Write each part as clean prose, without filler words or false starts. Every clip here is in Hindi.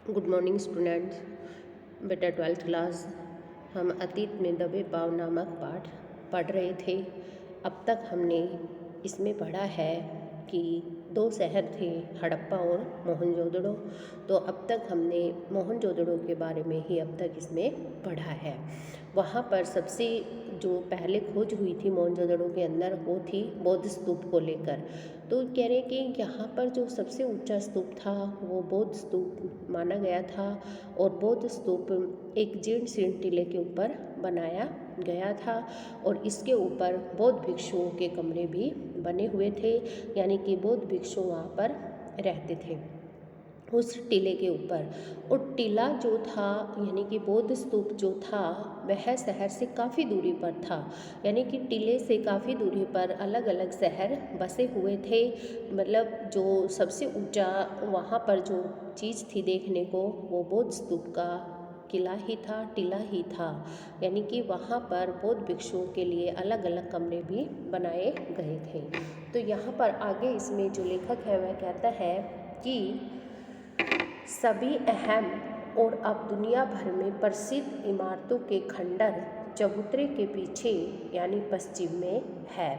Good morning students. बेटा 12th क्लास हम अतीत में दबे पाँव नामक पाठ पढ़ रहे थे। अब तक हमने इसमें पढ़ा है कि दो शहर थे, हड़प्पा और मोहनजोदड़ो। तो अब तक हमने मोहनजोदड़ो के बारे में ही अब तक इसमें पढ़ा है। वहाँ पर सबसे जो पहले खोज हुई थी मोहनजोदड़ो के अंदर वो थी बौद्ध स्तूप को लेकर। तो कह रहे कि यहाँ पर जो सबसे ऊंचा स्तूप था वो बौद्ध स्तूप माना गया था और बौद्ध स्तूप एक जीर्ण शीर्ण टीले के ऊपर बनाया गया था और इसके ऊपर बौद्ध भिक्षुओं के कमरे भी बने हुए थे, यानी कि बौद्ध भिक्षु वहाँ पर रहते थे उस टीले के ऊपर। और टीला जो था यानी कि बौद्ध स्तूप जो था वह शहर से काफ़ी दूरी पर था, यानी कि टीले से काफ़ी दूरी पर अलग अलग शहर बसे हुए थे। मतलब जो सबसे ऊंचा वहाँ पर जो चीज़ थी देखने को वो बौद्ध स्तूप का किला ही था, टीला ही था, यानी कि वहाँ पर बौद्ध भिक्षुओं के लिए अलग अलग कमरे भी बनाए गए थे। तो यहाँ पर आगे इसमें जो लेखक है वह कहता है कि सभी अहम और अब दुनिया भर में प्रसिद्ध इमारतों के खंडर चबूतरे के पीछे यानी पश्चिम में है।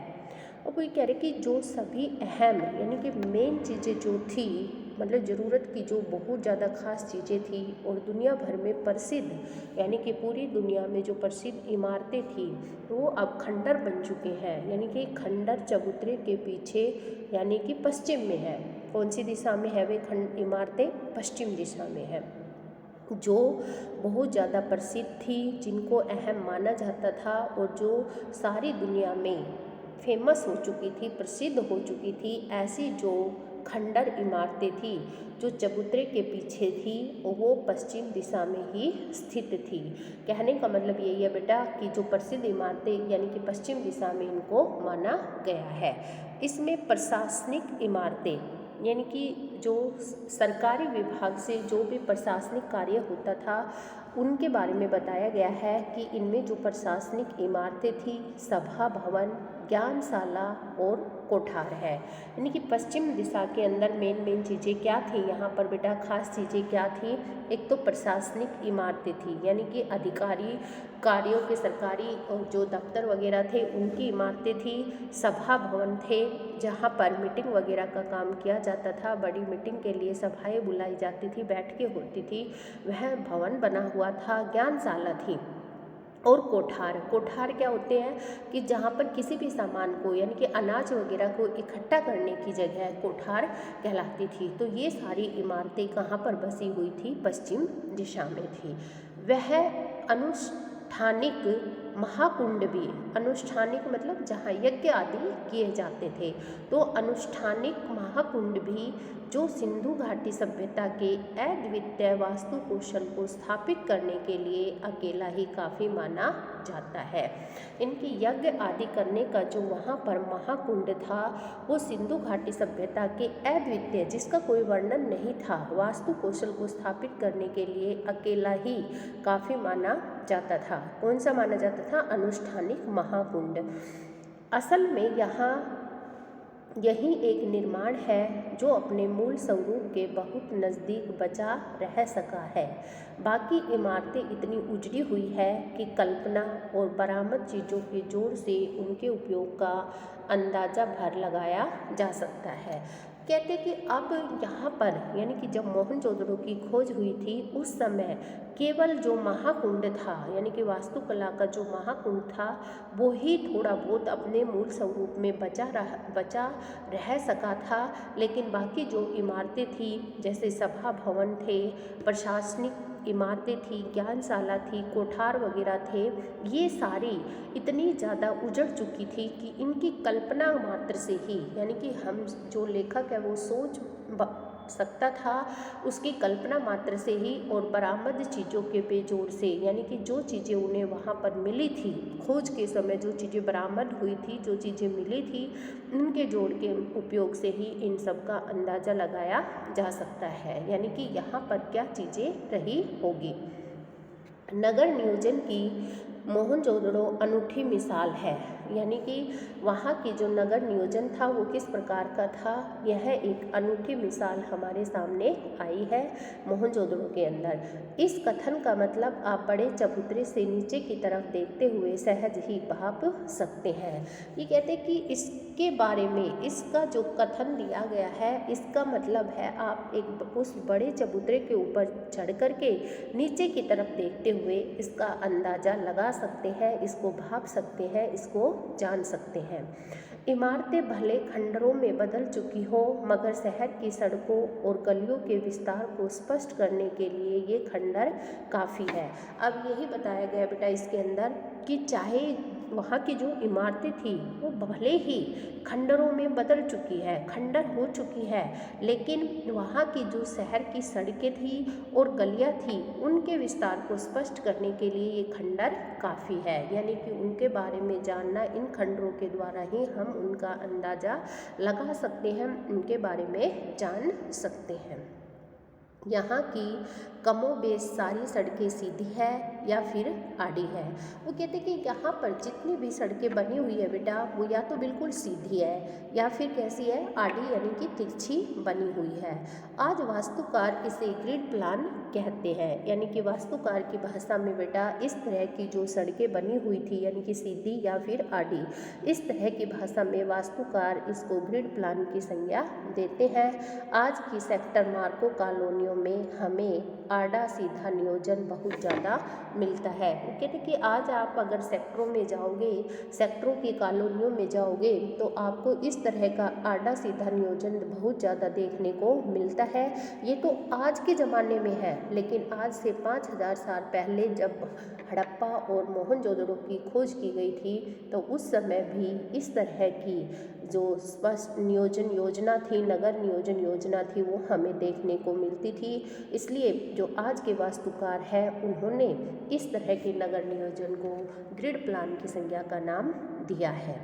और कोई कह रहे कि जो सभी अहम यानी कि मेन चीज़ें जो थी, मतलब ज़रूरत की जो बहुत ज़्यादा ख़ास चीज़ें थी और दुनिया भर में प्रसिद्ध यानी कि पूरी दुनिया में जो प्रसिद्ध इमारतें थी वो अब खंडर बन चुके हैं, यानी कि खंडर चबूतरे के पीछे यानी कि पश्चिम में है। कौन सी दिशा में है वे खंड इमारतें? पश्चिम दिशा में है, जो बहुत ज़्यादा प्रसिद्ध थी, जिनको अहम माना जाता था और जो सारी दुनिया में फेमस हो चुकी थी, प्रसिद्ध हो चुकी थी। ऐसी जो खंडर इमारतें थी जो चबूतरे के पीछे थी वो पश्चिम दिशा में ही स्थित थी। कहने का मतलब यही है बेटा कि जो प्रसिद्ध इमारतें यानी कि पश्चिम दिशा में इनको माना गया है। इसमें प्रशासनिक इमारतें यानी कि जो सरकारी विभाग से जो भी प्रशासनिक कार्य होता था उनके बारे में बताया गया है कि इनमें जो प्रशासनिक इमारतें थी सभा भवन, ज्ञानशाला और कोठार है। यानी कि पश्चिम दिशा के अंदर मेन चीज़ें क्या थी यहाँ पर बेटा, खास चीज़ें क्या थी? एक तो प्रशासनिक इमारतें थी, यानी कि अधिकारी कार्यों के सरकारी और जो दफ्तर वगैरह थे उनकी इमारतें थी। सभा भवन थे जहाँ पर मीटिंग वगैरह का काम किया जाता था, बड़ी मीटिंग के लिए सभाएं बुलाई जाती थी, बैठकें होती थी, वह भवन बना हुआ था। ज्ञानशाला थी और कोठार क्या होते हैं कि जहाँ पर किसी भी सामान को यानी कि अनाज वगैरह को इकट्ठा करने की जगह कोठार कहलाती थी। तो ये सारी इमारतें कहाँ पर बसी हुई थी? पश्चिम दिशा में थी। वह अनुष्ठानिक महाकुंड भी, अनुष्ठानिक मतलब जहाँ यज्ञ आदि किए जाते थे, तो अनुष्ठानिक महाकुंड भी जो सिंधु घाटी सभ्यता के अद्वितीय वास्तु कौशल को स्थापित करने के लिए अकेला ही काफ़ी माना जाता है। इनकी यज्ञ आदि करने का जो वहाँ पर महाकुंड था वो सिंधु घाटी सभ्यता के अद्वितीय, जिसका कोई वर्णन नहीं था, वास्तु कौशल को स्थापित करने के लिए अकेला ही काफ़ी माना जाता था। कौन सा माना जाता था? अनुष्ठानिक महाकुंड। असल में यहाँ यही एक निर्माण है जो अपने मूल स्वरूप के बहुत नज़दीक बचा रह सका है। बाकी इमारतें इतनी उजड़ी हुई है कि कल्पना और बरामद चीज़ों के जोड़ से उनके उपयोग का अंदाज़ा भर लगाया जा सकता है। कहते कि अब यहाँ पर यानी कि जब मोहनजोदड़ो की खोज हुई थी उस समय केवल जो महाकुंड था यानी कि वास्तुकला का जो महाकुंड था वो ही थोड़ा बहुत अपने मूल स्वरूप में बचा रह सका था, लेकिन बाकी जो इमारतें थी जैसे सभा भवन थे, प्रशासनिक इमारतें थी, ज्ञानशाला थी, कोठार वगैरह थे, ये सारी इतनी ज़्यादा उजड़ चुकी थी कि इनकी कल्पना मात्र से ही यानी कि हम जो लेखक है वो सोच सकता था उसकी कल्पना मात्र से ही और बरामद चीज़ों के बेजोड़ से, यानी कि जो चीज़ें उन्हें वहाँ पर मिली थी खोज के समय, जो चीज़ें बरामद हुई थी, जो चीज़ें मिली थी, उनके जोड़ के उपयोग से ही इन सब का अंदाज़ा लगाया जा सकता है। यानी कि यहाँ पर क्या चीज़ें रही होगी। नगर नियोजन की मोहनजोदड़ो अनूठी मिसाल है। यानी कि वहाँ की जो नगर नियोजन था वो किस प्रकार का था, यह एक अनूठी मिसाल हमारे सामने आई है मोहनजोदड़ो के अंदर। इस कथन का मतलब आप बड़े चबूतरे से नीचे की तरफ देखते हुए सहज ही भाप सकते हैं। ये कहते हैं कि इसके बारे में इसका जो कथन दिया गया है, इसका मतलब है आप एक उस बड़े चबूतरे के ऊपर चढ़ कर के नीचे की तरफ देखते हुए इसका अंदाज़ा लगा सकते हैं, इसको भाप सकते हैं, इसको जान सकते हैं। इमारतें भले खंडरों में बदल चुकी हो, मगर शहर की सड़कों और गलियों के विस्तार को स्पष्ट करने के लिए ये खंडर काफ़ी है। अब यही बताया गया बेटा इसके अंदर कि चाहे वहाँ की जो इमारतें थी वो भले ही खंडरों में बदल चुकी है, खंडर हो चुकी है, लेकिन वहाँ की जो शहर की सड़कें थी और गलियाँ थी उनके विस्तार को स्पष्ट करने के लिए ये खंडर काफ़ी है। यानी कि उनके बारे में जानना इन खंडरों के द्वारा ही हम उनका अंदाज़ा लगा सकते हैं, उनके बारे में जान सकते हैं। यहाँ की कमोबेश सारी सड़कें सीधी है या फिर आड़ी है। वो कहते हैं कि यहाँ पर जितनी भी सड़कें बनी हुई है बेटा वो या तो बिल्कुल सीधी है या फिर कैसी है, आड़ी यानी कि तिरछी बनी हुई है। आज वास्तुकार इसे ग्रिड प्लान कहते हैं, यानी कि वास्तुकार की भाषा में बेटा इस तरह की जो सड़कें बनी हुई थी यानी कि सीधी या फिर आड़ी, इस तरह की भाषा में वास्तुकार इसको ग्रिड प्लान की संज्ञा देते हैं। आज की सेक्टर मार्को कॉलोनियों में हमें आड़ा सीधा नियोजन बहुत ज़्यादा मिलता है। वो कहते हैं कि आज आप अगर सेक्टरों में जाओगे, सेक्टरों की कॉलोनियों में जाओगे तो आपको इस तरह का आड़ा सीधा नियोजन बहुत ज़्यादा देखने को मिलता है। ये तो आज के ज़माने में है, लेकिन आज से 5000 साल पहले जब हड़प्पा और मोहनजोदड़ो की खोज की गई थी तो उस समय भी इस तरह की जो स्पष्ट नियोजन योजना थी, नगर नियोजन योजना थी, वो हमें देखने को मिलती थी। इसलिए जो आज के वास्तुकार हैं उन्होंने इस तरह के नगर नियोजन को ग्रिड प्लान की संज्ञा का नाम दिया है।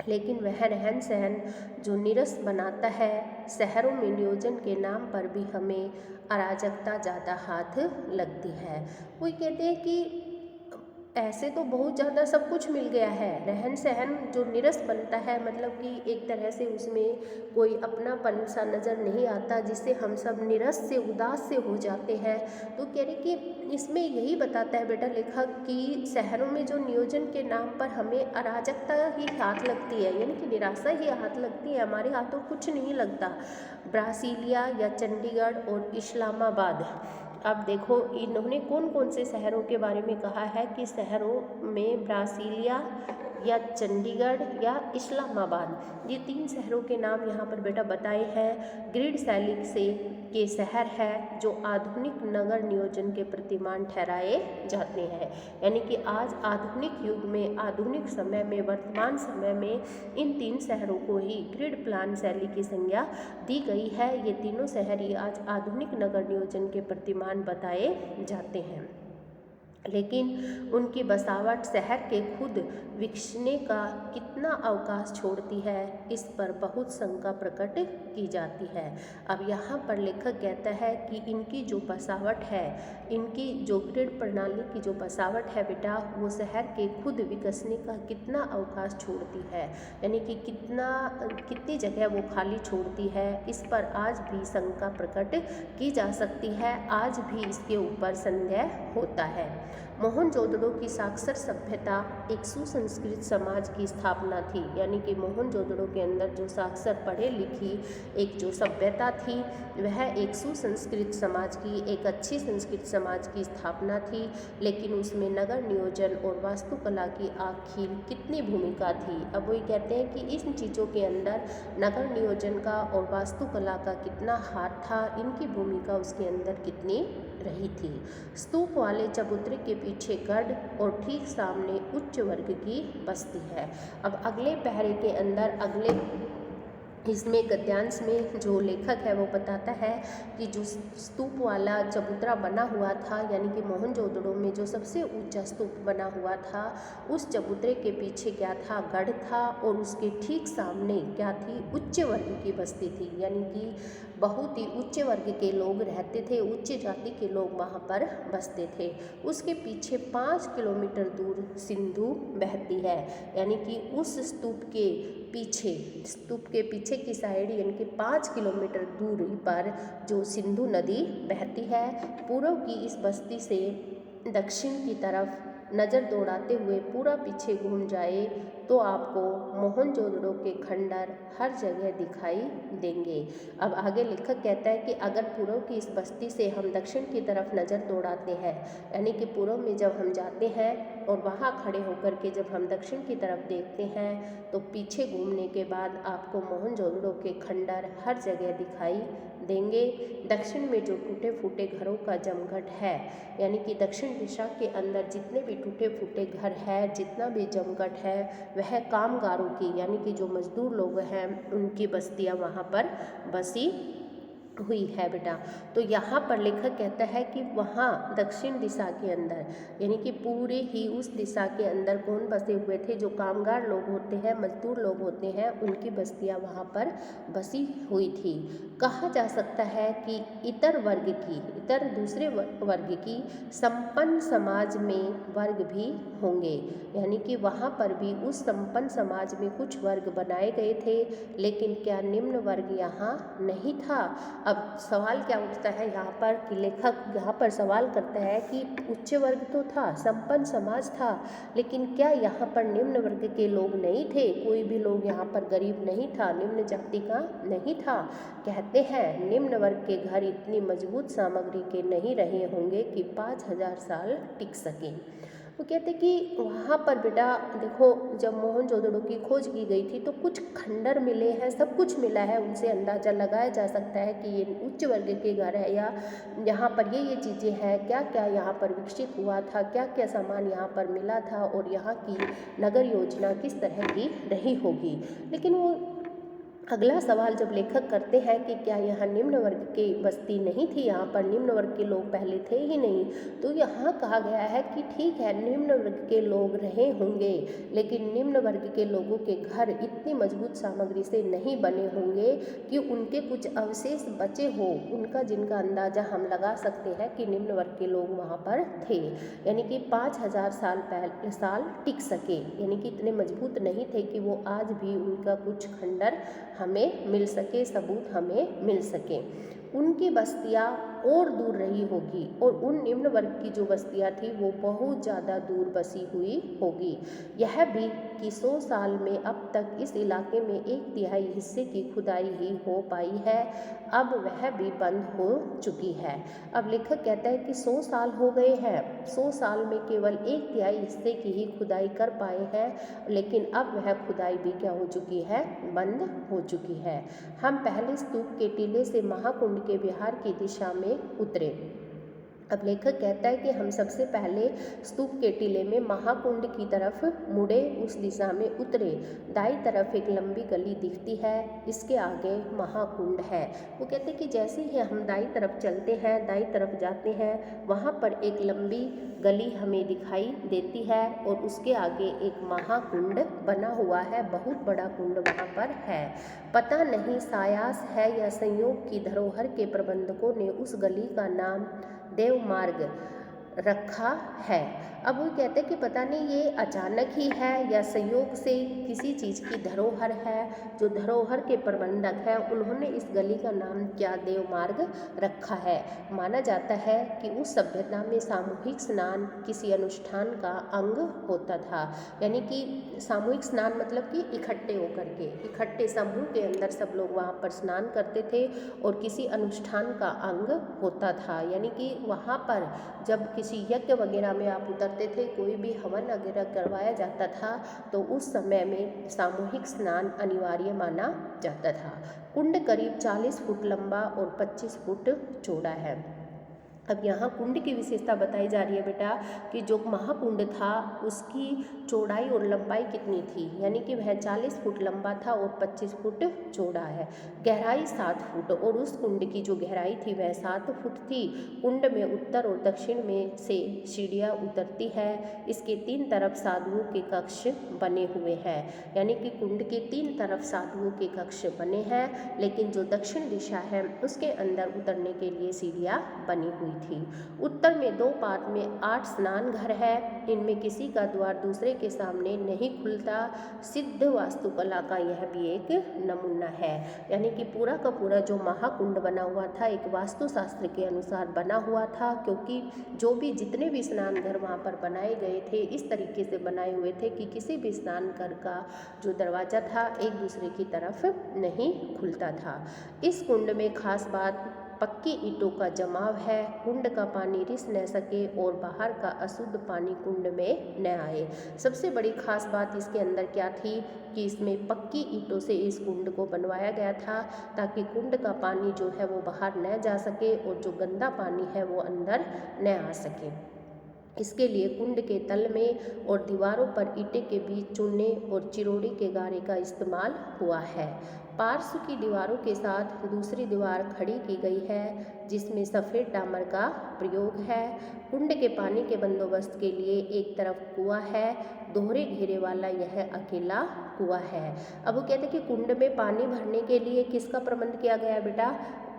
लेकिन वह रहन सहन जो नीरस बनाता है, शहरों में नियोजन के नाम पर भी हमें अराजकता ज़्यादा हाथ लगती है। वो कहते हैं कि ऐसे तो बहुत ज़्यादा सब कुछ मिल गया है, रहन सहन जो नीरस बनता है मतलब कि एक तरह से उसमें कोई अपनापन सा नज़र नहीं आता, जिससे हम सब नीरस से उदास से हो जाते हैं। तो कह रहे कि इसमें यही बताता है बेटा लेखक कि शहरों में जो नियोजन के नाम पर हमें अराजकता ही हाथ लगती है, यानी कि निराशा ही हाथ लगती है, हमारे हाथों कुछ नहीं लगता। ब्रासीलिया या चंडीगढ़ और इस्लामाबाद, अब देखो इन्होंने कौन कौन से शहरों के बारे में कहा है कि शहरों में ब्रासीलिया या चंडीगढ़ या इस्लामाबाद, ये 3 शहरों के नाम यहाँ पर बेटा बताए हैं। ग्रिड शैली से के शहर है जो आधुनिक नगर नियोजन के प्रतिमान ठहराए जाते हैं। यानी कि आज आधुनिक युग में, आधुनिक समय में, वर्तमान समय में इन 3 शहरों को ही ग्रिड प्लान शैली की संज्ञा दी गई है। ये तीनों शहर ही आज आधुनिक नगर नियोजन के प्रतिमान बताए जाते हैं। लेकिन उनकी बसावट शहर के खुद विकसने का कितना अवकाश छोड़ती है, इस पर बहुत शंका प्रकट की जाती है। अब यहाँ पर लेखक कहता है कि इनकी जो बसावट है, इनकी जो ग्रिड प्रणाली की जो बसावट है बेटा, वो शहर के खुद विकसने का कितना अवकाश छोड़ती है, यानी कि कितनी जगह वो खाली छोड़ती है, इस पर आज भी शंका प्रकट की जा सकती है। आज भी इसके ऊपर संदेह होता है। मोहनजोदड़ो की साक्षर सभ्यता एक सुसंस्कृत समाज की स्थापना थी, यानी कि मोहनजोदड़ो के अंदर जो साक्षर पढ़े लिखी एक जो सभ्यता थी वह एक सुसंस्कृत समाज की, एक अच्छी संस्कृत समाज की स्थापना थी। लेकिन उसमें नगर नियोजन और वास्तुकला की आखिर कितनी भूमिका थी। अब वही कहते हैं कि इन चीज़ों के अंदर नगर नियोजन का और वास्तुकला का कितना हाथ था, इनकी भूमिका उसके अंदर कितनी रही थी। स्तूप वाले चबूतरे के पीछे गढ़ और ठीक सामने उच्च वर्ग की बस्ती है। अब अगले पहरे के अंदर अगले इसमें गद्यांश में जो लेखक है वो बताता है कि जो स्तूप वाला चबूतरा बना हुआ था, यानी कि मोहनजोदड़ो में जो सबसे ऊंचा स्तूप बना हुआ था, उस चबूतरे के पीछे क्या था, गढ़ था, और उसके ठीक सामने क्या थी, उच्च वर्ग की बस्ती थी। यानी कि बहुत ही उच्च वर्ग के लोग रहते थे, उच्च जाति के लोग वहाँ पर बसते थे। उसके पीछे 5 किलोमीटर दूर सिंधु बहती है, यानी कि उस स्तूप के पीछे की साइड यानी कि 5 किलोमीटर दूरी पर जो सिंधु नदी बहती है। पूर्व की इस बस्ती से दक्षिण की तरफ नज़र दौड़ाते हुए पूरा पीछे घूम जाए तो आपको मोहनजोदड़ो के खंडर हर जगह दिखाई देंगे। अब आगे लेखक कहता है कि अगर पूर्व की इस बस्ती से हम दक्षिण की तरफ नज़र दौड़ाते हैं, यानी कि पूर्व में जब हम जाते हैं और वहाँ खड़े होकर के जब हम दक्षिण की तरफ देखते हैं तो पीछे घूमने के बाद आपको मोहनजोदड़ो के खंडर हर जगह दिखाई देंगे। दक्षिण में जो टूटे फूटे घरों का जमघट है, यानी कि दक्षिण दिशा के अंदर जितने भी टूटे फूटे घर है, जितना भी जमघट है, वह कामगारों की यानी कि जो मजदूर लोग हैं उनकी बस्तियां वहाँ पर बसी हुई है बेटा। तो यहाँ पर लेखक कहता है कि वहाँ दक्षिण दिशा के अंदर यानी कि पूरे ही उस दिशा के अंदर कौन बसे हुए थे, जो कामगार लोग होते हैं, मजदूर लोग होते हैं, उनकी बस्तियाँ वहाँ पर बसी हुई थी। कहा जा सकता है कि इतर दूसरे वर्ग की संपन्न समाज में वर्ग भी होंगे, यानी कि वहाँ पर भी उस संपन्न समाज में कुछ वर्ग बनाए गए थे, लेकिन क्या निम्न वर्ग यहाँ नहीं था। अब सवाल क्या उठता है यहाँ पर कि लेखक यहाँ पर सवाल करता है कि उच्च वर्ग तो था, संपन्न समाज था, लेकिन क्या यहाँ पर निम्न वर्ग के लोग नहीं थे, कोई भी लोग यहाँ पर गरीब नहीं था, निम्न जाति का नहीं था। कहते हैं निम्न वर्ग के घर इतनी मजबूत सामग्री के नहीं रहे होंगे कि 5000 साल टिक सके। वो कहते कि वहाँ पर बेटा देखो, जब मोहनजोदड़ो की खोज की गई थी तो कुछ खंडर मिले हैं, सब कुछ मिला है, उनसे अंदाज़ा लगाया जा सकता है कि ये उच्च वर्ग के घर है या यहाँ पर ये चीज़ें हैं, क्या क्या यहाँ पर विकसित हुआ था, क्या क्या सामान यहाँ पर मिला था और यहाँ की नगर योजना किस तरह की रही होगी। लेकिन वो अगला सवाल जब लेखक करते हैं कि क्या यहाँ निम्न वर्ग की बस्ती नहीं थी, यहाँ पर निम्न वर्ग के लोग पहले थे ही नहीं, तो यहाँ कहा गया है कि ठीक है निम्न वर्ग के लोग रहे होंगे, लेकिन निम्न वर्ग के लोगों के घर इतनी मजबूत सामग्री से नहीं बने होंगे कि उनके कुछ अवशेष बचे हो, उनका जिनका अंदाज़ा हम लगा सकते हैं कि निम्न वर्ग के लोग वहाँ पर थे, यानी कि 5000 साल टिक सके, यानी कि इतने मजबूत नहीं थे कि वो आज भी उनका कुछ खंडर हमें मिल सके, सबूत हमें मिल सके। उनकी बस्तियाँ और दूर रही होगी और उन निम्न वर्ग की जो बस्तियाँ थी वो बहुत ज़्यादा दूर बसी हुई होगी। यह भी कि 100 साल में अब तक इस इलाके में 1/3 हिस्से की खुदाई ही हो पाई है, अब वह भी बंद हो चुकी है। अब लेखक कहता है कि 100 साल हो गए हैं, 100 साल में केवल 1/3 हिस्से की ही खुदाई कर पाए हैं, लेकिन अब वह खुदाई भी क्या हो चुकी है, बंद हो चुकी है। हम पहले स्तूप के टीले से महाकुंड के विहार की दिशा में उतरे। अब लेखक कहता है कि हम सबसे पहले स्तूप के टीले में महाकुंड की तरफ मुड़े, उस दिशा में उतरे। दाई तरफ एक लंबी गली दिखती है, इसके आगे महाकुंड है। वो कहते हैं कि जैसे ही हम दाई तरफ चलते हैं, दाई तरफ जाते हैं, वहाँ पर एक लंबी गली हमें दिखाई देती है और उसके आगे एक महाकुंड बना हुआ है, बहुत बड़ा कुंड वहाँ पर है। पता नहीं सायास है या संयोग की धरोहर के प्रबंधकों ने उस गली का नाम देव मार्ग रखा है। अब वो कहते हैं कि पता नहीं ये अचानक ही है या संयोग से किसी चीज़ की धरोहर है, जो धरोहर के प्रबंधक हैं उन्होंने इस गली का नाम क्या देव मार्ग रखा है। माना जाता है कि उस सभ्यता में सामूहिक स्नान किसी अनुष्ठान का अंग होता था, यानी कि सामूहिक स्नान मतलब कि इकट्ठे समूह के अंदर सब लोग वहाँ पर स्नान करते थे और किसी अनुष्ठान का अंग होता था, यानी कि वहाँ पर जब किसी यज्ञ वगैरह में आप उतरते थे, कोई भी हवन वगैरह करवाया जाता था तो उस समय में सामूहिक स्नान अनिवार्य माना जाता था। कुंड करीब 40 फुट लंबा और 25 फुट चौड़ा है। अब यहाँ कुंड की विशेषता बताई जा रही है बेटा कि जो महाकुंड था उसकी चौड़ाई और लंबाई कितनी थी, यानी कि वह 40 फुट लंबा था और 25 फुट चौड़ा है। गहराई 7 फुट और उस कुंड की जो गहराई थी वह 7 फुट थी। कुंड में उत्तर और दक्षिण में से सीढ़ियाँ उतरती है। इसके 3 तरफ साधुओं के कक्ष बने हुए हैं, यानी कि कुंड के 3 तरफ साधुओं के कक्ष बने हैं, लेकिन जो दक्षिण दिशा है उसके अंदर उतरने के लिए सीढ़ियाँ बनी हुई थी। उत्तर में 2 पाद में 8 स्नान घर है। इनमें किसी का द्वार दूसरे के सामने नहीं खुलता। सिद्ध वास्तुकला का यह भी एक नमूना है, यानी कि पूरा का पूरा जो महाकुंड बना हुआ था एक वास्तुशास्त्र के अनुसार बना हुआ था, क्योंकि जो भी जितने भी स्नान घर वहाँ पर बनाए गए थे इस तरीके से बनाए हुए थे कि किसी भी स्नान घर का जो दरवाज़ा था एक दूसरे की तरफ नहीं खुलता था। इस कुंड में खास बात पक्की ईंटों का जमाव है। कुंड का पानी रिस न सके और बाहर का अशुद्ध पानी कुंड में न आए। सबसे बड़ी खास बात इसके अंदर क्या थी कि इसमें पक्की ईंटों से इस कुंड को बनवाया गया था, ताकि कुंड का पानी जो है वो बाहर न जा सके और जो गंदा पानी है वो अंदर न आ सके। इसके लिए कुंड के तल में और दीवारों पर ईंटें के बीच चूने और चिरोड़ी के गारे का इस्तेमाल हुआ है। पार्श्व की दीवारों के साथ दूसरी दीवार खड़ी की गई है जिसमें सफ़ेद डामर का प्रयोग है। कुंड के पानी के बंदोबस्त के लिए एक तरफ कुआं है, दोहरे घेरे वाला यह अकेला कुआं है। अब वो कहते हैं कि कुंड में पानी भरने के लिए किसका प्रबंध किया गया है बेटा,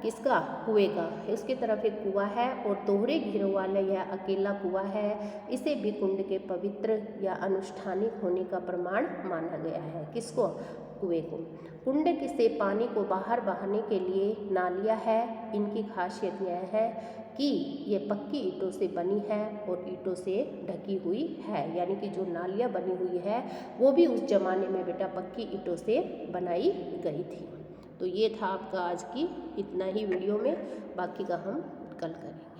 किसका, कुएं का। इसकी तरफ एक कुआं है और दोहरे घेरों वाला यह अकेला कुआं है। इसे भी कुंड के पवित्र या अनुष्ठानिक होने का प्रमाण माना गया है। किसको, कुएं को। कुंड से पानी को बाहर बहाने के लिए नालियाँ है। इनकी खासियत यह है कि ये पक्की ईंटों से बनी है और ईंटों से ढकी हुई है, यानी कि जो नालियाँ बनी हुई है वो भी उस जमाने में बेटा पक्की ईंटों से बनाई गई थी। तो ये था आपका आज की इतना ही वीडियो में, बाकी का हम कल करेंगे।